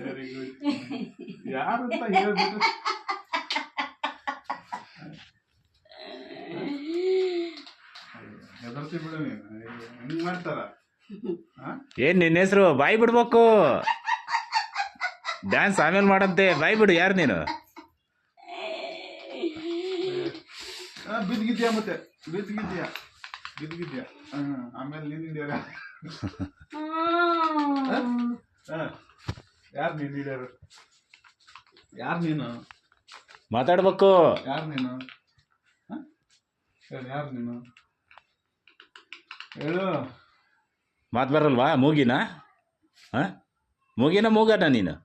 Very good. ಯಾರಂತ ಹೇಳ್ಬಿಟ್ಟು ಹೆದರ್ತಿ ಬಿಡು ನೀನು. ಹೆಂಗ್ ಮಾಡ್ತಾರ? ಏನ್ ನಿನ್ನ ಹೆಸರು? ಬಾಯಿ ಬಿಡ್ಬೇಕು. ಡ್ಯಾನ್ಸ್ ಆಮೇಲೆ ಮಾಡಂತೆ, ಬಾಯಿ ಬಿಡು. ಯಾರು ನೀನು? ಬಿದ್ದಿದ್ಯಾ? ಮತ್ತೆ ಬಿದ್ದಿದ್ಯಾ? ಬಿದ್ದಿದ್ಯಾ? ಆಮೇಲೆ ನೀನ್ ಹಿಡಿಯಾರ. ಯಾರು ನೀನು ಹಿಡಿಯಾರು? ಯಾರು ನೀನು? ಮಾತಾಡ್ಬೇಕು. ಯಾರು ನೀನು? ಯಾರು ನೀನು? ಹೇಳು. ಮಾತು ಬರಲ್ವಾ? ಮೂಗಿನ? ಮೂಗಿನ ಮೂಗನ ನೀನು?